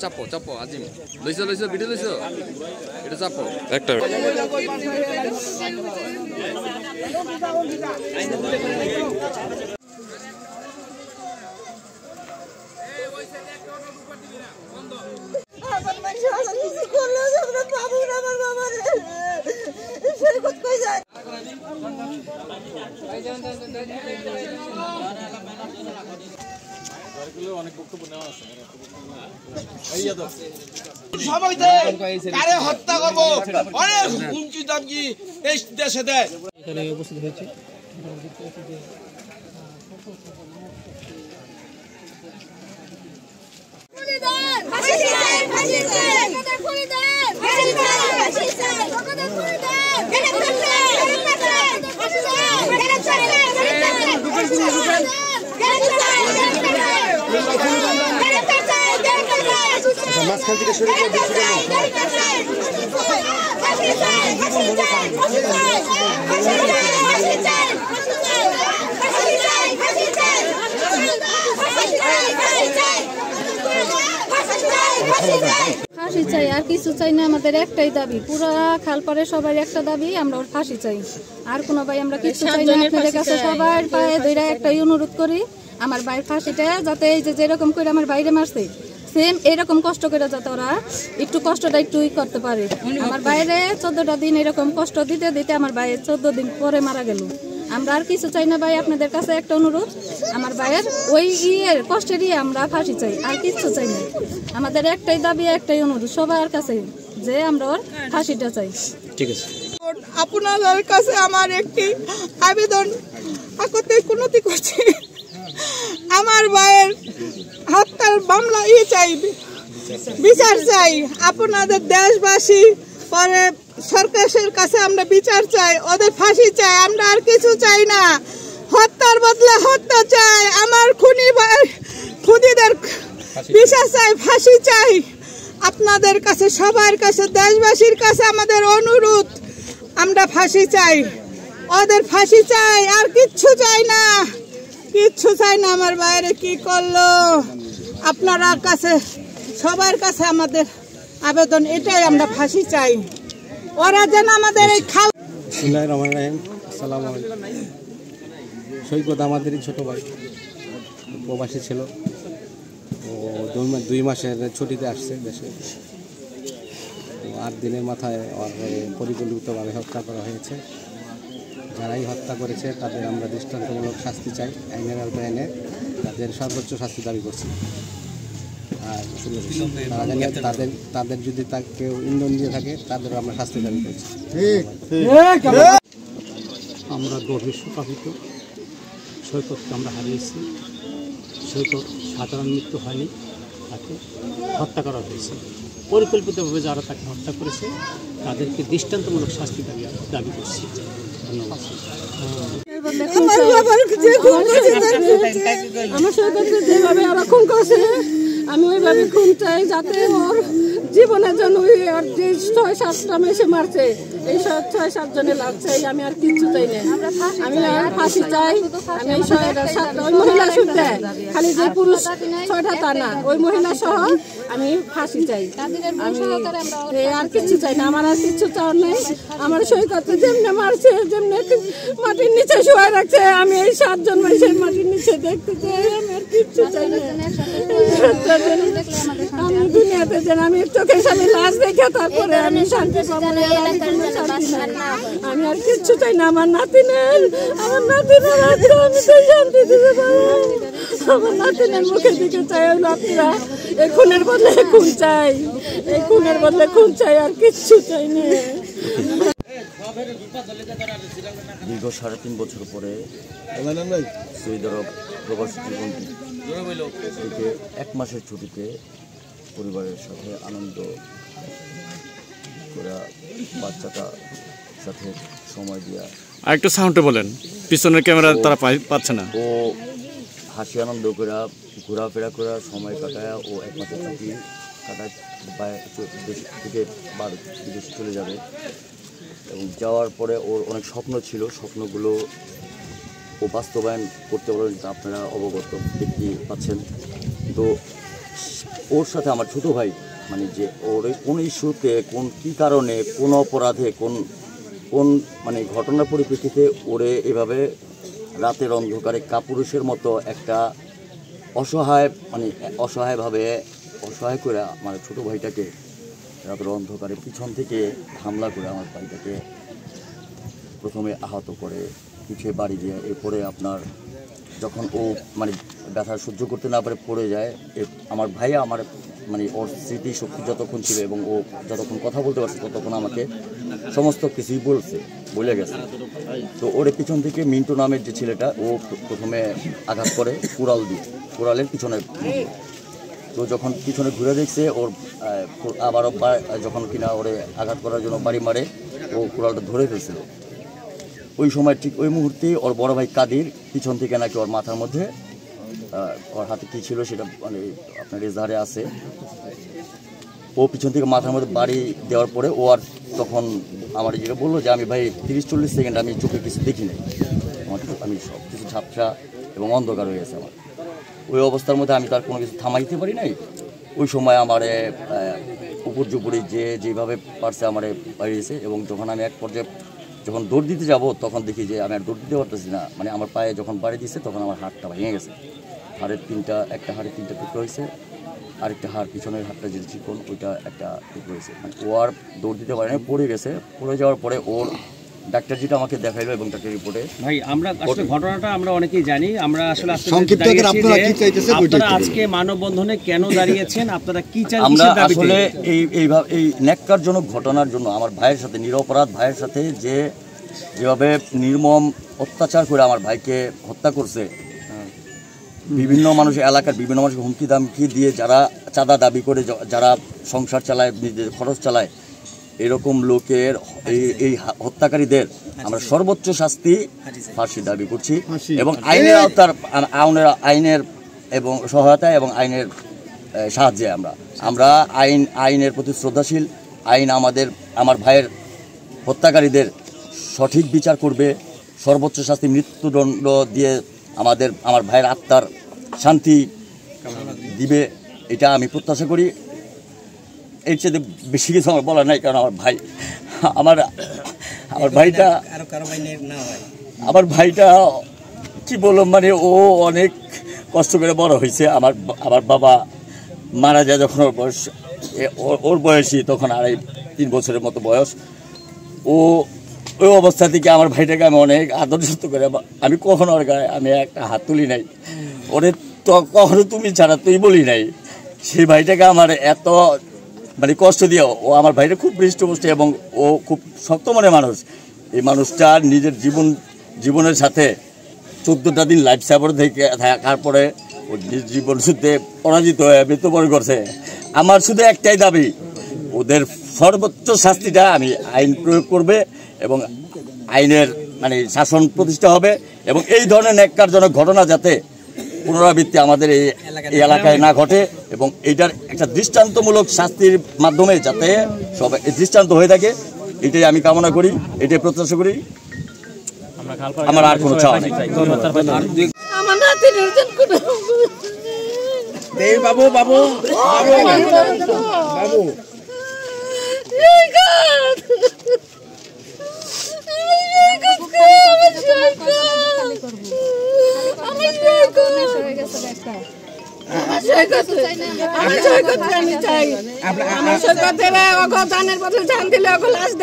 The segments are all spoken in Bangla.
চাপো চাপো আজিম লইছো লইছো ভিডিও লইছো এটা চাপো একটা হত্যা করবো অনেক হুমকি দামকি এই দেশে দেয়। এখানে উপস্থিত হয়েছে মাঝখান থেকে শুরু করে ফাঁসি চাই, আর কিছু চাই না। আমাদের একটাই দাবি, পুরা খালপাড়ে সবার একটা দাবি, আমরা ওর ফাঁসি চাই। আর কোনো ভাই আমরা কিছু চাই না। আপনাদের কাছে সবার পায়ে ধরে একটাই অনুরোধ করি, আমার ভাইয়ের ফাঁসিটা যাতে এই যে যেরকম করে আমার বাইরে মারছে সেম এরকম কষ্ট করে যাতে ওরা একটু কষ্টটা একটু করতে পারে। আমার বাইরে 14টা দিন এরকম কষ্ট দিতে দিতে আমার ভাই 14 দিন পরে মারা গেল। আমরা আর কিছু চাই না ভাই, আপনাদের কাছে একটা অনুরোধ, আমার ভাইয়ের ওই কষ্টেরই আমরা ফাঁসি চাই, আর কিছু চাই না। আমাদের একটাই দাবি, একটাই অনুরোধ সবার কাছে যে আমরা ওর ফাঁসিটা চাই। ঠিক আছে, আপনাদের কাছে আমার একটি আবেদন কুনতি করছি, আমার ভাইয়ের হত্যার মামলা চাই, বিচার চাই। আপনাদের দেশবাসী পরে সরকারের কাছে আমরা বিচার চাই, ওদের ফাঁসি চাই, আমরা আর কিছু চাই না। হত্যার বদলে হত্যা চাই, আমার খুনিদের বিচার চাই, ফাঁসি চাই। আপনাদের কাছে সবার কাছে দেশবাসীর কাছে আমাদের অনুরোধ, আমরা ফাঁসি চাই, ওদের ফাঁসি চাই, আর কিচ্ছু চাই না, কিচ্ছু চাই না। আমার বাইরে কি করলো, আপনারা কাছে সবার কাছে আমাদের আবেদন এটাই, আমরা ফাঁসি চাই। ওরা যেন আমাদের এই সৈকত আমাদেরই ছোট ভাই, প্রবাসী ছিল, ও 2 মাসের ছুটিতে আসছে দেশে। 8 দিনের মাথায় পরিকল্পিতভাবে হত্যা করা হয়েছে। যারাই হত্যা করেছে তাদের আমরা দৃষ্টান্তমূলক শাস্তি চাই, আইনের আওতায় এনে তাদের সর্বোচ্চ শাস্তি দাবি করছি। আর তাদের যদি কেউ ইন্ধন দিয়ে থাকে তাদেরও আমরা শাস্তি দাবি করছি। আমরা গভীর শোকাহত, সৈকতকে আমরা হারিয়েছি। সৈকত সাধারণ মৃত্যু হয়নি, তাকে হত্যা করা হয়েছে। পরিকল্পিতভাবে যারা তাকে হত্যা করেছে তাদেরকে দৃষ্টান্তমূলক শাস্তি দাবি করছি। ধন্যবাদ। আমার সৈকতকে যেভাবে ওরা খুন করছে, আমি ওইভাবে খুন চাই, যাতে ওর জীবনের জন্য ওর যে 6-7টা মেসে মারছে, এই 6-7 জনের লাভ চাই। আমি আর কিচ্ছু চাই না, আমি আর ফাঁসি চাই। আমি এই 7টা ওই মহিলা শুনতে, খালি যে পুরুষ 6টা তা না, ওই মহিলা সহ আমি ফাঁসি চাই। আমি আর কিচ্ছু চাই না, আমার আর কিচ্ছু চাওয়ার নেই। আমার সৈকত যেমনি মারছে, যেমনি মাটির নিচে শুয়ে রাখছে, আমি এই 7 জন মানুষের মাটির নিচে দেখতে চাই। আমি আর কিচ্ছু চাই না। আমি দুনিয়াতে যেন আমি চোখের সামনে লাশ দেখে তারপরে আমি শান্তি পাবো, আমি আর কিচ্ছু চাই না। আমার নাতিনের আমি তো শান্তি দিতে পারবো। আমার নাতিনের মুখের দিকে চাই। ওই নাতিরা এই খুনের বদলে খুন চাই, এই খুনের বদলে খুন চাই, আর কিচ্ছু চাই না। দীর্ঘ 3.5 বছর পরে সৌদি আরব প্রবাসী জীবন থেকে 1 মাসের ছুটিতে পরিবারের সাথে আনন্দ করে বাচ্চাটার সাথে সময় দেওয়া। আর একটু সাউন্ডে বলেন। পিছনের ক্যামেরা তারা পাচ্ছে না। ও হাসি আনন্দ করে ঘোরাফেরা করে সময় কাটায়, ও এক মাসের ছুটি কাটায় থেকে বিদেশে চলে যাবে। এবং যাওয়ার পরে ওর অনেক স্বপ্ন ছিল, স্বপ্নগুলো ও বাস্তবায়ন করতে পারেন, আপনারা অবগত দেখতে পাচ্ছেন। তো ওর সাথে আমার ছোটো ভাই, মানে যে ওর কোন ইস্যুতে কী কারণে কোন অপরাধে কোন মানে ঘটনার পরিপ্রেক্ষিতে ওরে এভাবে রাতের অন্ধকারে কাপুরুষের মতো একটা অসহায় করে আমার ছোটো ভাইটাকে রাতের অন্ধকারে পিছন থেকে হামলা করে আমার ভাইটাকে প্রথমে আহত করে, পিঠে বাড়ি দিয়ে, এরপরে আপনার যখন ও মানে ব্যথা সহ্য করতে না পারে পড়ে যায়, আমার ভাইয়া আমার মানে ওর স্মৃতি শক্তি যতক্ষণ ছিল এবং ও যতক্ষণ কথা বলতে পারছে ততক্ষণ আমাকে সমস্ত কিছুই বলে গেছে। তো ওর পিছন থেকে মিন্টু নামের যে ছেলেটা, ও প্রথমে আঘাত করে কুড়ালের পিছনে। তো যখন পিছনে ঘুরে দেখছে, ওর আবারও যখন কিনা ওরে আঘাত করার জন্য বাড়ি মারে, ও কুড়ালটা ধরে ফেলছিল। ওই সময় ঠিক ওই মুহূর্তে ওর বড় ভাই কাদির পিছন থেকে নাকি ওর মাথার মধ্যে, ওর হাতে কী ছিল সেটা মানে আপনার এজাহারে আছে, ও পিছন থেকে মাথার মধ্যে বাড়ি দেওয়ার পরে ও আর তখন আমার যেটা বললো যে আমি ভাই 30-40 সেকেন্ড আমি চোখে কিছু দেখি নাই, আমি সব কিছু ঝাপসা এবং অন্ধকার হয়ে গেছে আমার। ওই অবস্থার মধ্যে আমি তার কোনো কিছু থামাইতে পারি নাই। ওই সময় আমারে উপর্যুপরি যেভাবে পারছে আমারে বাড়িয়েছে। এবং যখন আমি এক পর্যায়ে যখন দৌড় দিতে যাব, তখন দেখি যে আমি আর দৌড় দিতে পারতেছি না, মানে আমার পায়ে যখন বাড়ি দিচ্ছে তখন আমার হাতটা ভেঙে গেছে। একটা হাড়ের 3টা টুকরো হয়েছে, আরেকটা হাড় পিছনের হাতটা যেটা চিকন ওইটা একটা টুকরো হয়েছে। মানে ও আর দৌড় দিতে পারে না, পড়ে গেছে। পড়ে যাওয়ার পরে ওর ডাক্তার যেটা আমাকে দেখাইলো এবং ডাক্তার রিপোর্টে ভাই আমরা আসলে ঘটনাটা আমরা অনেকেই জানি, আমরা আসলে আপনারা আজকে মানববন্ধনে কেন দাঁড়িয়েছেন, আপনারা কি চান? আমরা আসলে এই ন্যাক্কারজনক ঘটনার জন্য আমার ভাইয়ের সাথে, নিরপরাধ ভাইয়ের সাথে যেভাবে নির্মম অত্যাচার করে আমার ভাইকে হত্যা করছে, বিভিন্ন মানুষ এলাকার বিভিন্ন মানুষকে হুমকি দামকি দিয়ে যারা চাঁদা দাবি করে যারা সংসার চালায়, নিজের খরচ চালায়, এরকম লোকের এই হত্যাকারীদের আমরা সর্বোচ্চ শাস্তি ফাঁসি দাবি করছি। এবং আইনের আওতার আইনের এবং সহায়তায় এবং আইনের সাহায্যে আমরা আইনের প্রতি শ্রদ্ধাশীল। আইন আমার ভাইয়ের হত্যাকারীদের সঠিক বিচার করবে, সর্বোচ্চ শাস্তি মৃত্যুদণ্ড দিয়ে আমার ভাইয়ের আত্মার শান্তি দিবে, এটা আমি প্রত্যাশা করি। এর চেয়ে বেশি কিছু আমার বলার নাই, কারণ আমার ভাইটা কি বললো, মানে ও অনেক কষ্ট করে বড় হয়েছে। আমার বাবা মারা যায় যখন ওর বয়সী, তখন 2.5-3 বছরের মতো বয়স। ওই অবস্থা থেকে আমার ভাইটাকে আমি অনেক আদর যত্ন করে, আমি কখনো ওর গায়ে আমি একটা হাত তুলি নাই, ওরে তো কখনো তুমি ছাড়া তুই বলি নাই। সেই ভাইটাকে আমার এত মানে কষ্ট দিয়ে, ও আমার ভাইটা খুব হৃষ্টপুষ্ট এবং ও খুব শক্ত মনের মানুষ। এই মানুষটা নিজের জীবনের সাথে 14টা দিন লাইফ সাপোর্ট থেকে থাকার পরে ও জীবন যুদ্ধে পরাজিত হয়ে মৃত্যুবরণ করছে। আমার শুধু একটাই দাবি, ওদের সর্বোচ্চ শাস্তিটা আমি আইন প্রয়োগ করবে এবং আইনের মানে শাসন প্রতিষ্ঠা হবে এবং এই ধরনের ন্যাক্কারজনক ঘটনা যাতে পুনরাবৃত্তি আমাদের এই এলাকায় না ঘটে এবং এইটার একটা দৃষ্টান্তমূলক শাস্তির মাধ্যমে যাতে সবাই দৃষ্টান্ত হয়ে থাকে, এটাই আমি কামনা করি, এটাই প্রত্যাশা করি। আমার আর কোনো চাওয়া নেই। বাবু বাবু বাবু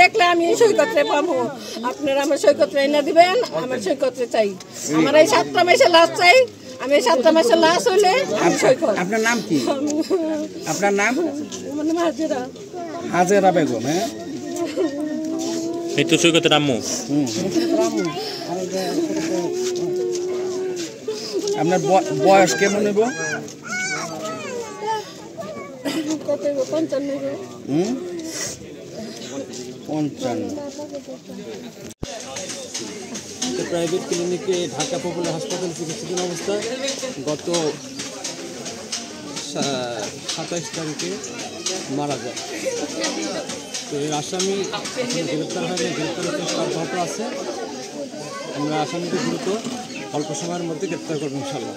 দেখলে আমি সৈকতে পাবো, আপনারা আমার সৈকতে এনে দিবেন, আমার সৈকতে চাই, আমার এই 7টা মাসে লাশ চাই, আমি 7টা মাসে লাশ হইলে আপনার নাম কি? আপনার নাম? হাজেরা। হাজেরা বেগম। হ্যাঁ, এই তো সৈকতের আম্মু। আপনার বয়স কেমন হইব? 55। প্রাইভেট ক্লিনিকে ঢাকা পপুলার হাসপাতালে চিকিৎসাধীন অবস্থায় গত 27 তারিখে মারা যায়। তো এর আসামি গ্রেপ্তার হয়নি, গ্রেপ্তারের চেষ্টা অব্যাহত আছে। আমরা আসামিকে দ্রুত অল্প সময়ের মধ্যে গ্রেপ্তার করবো ইনশাল্লাহ।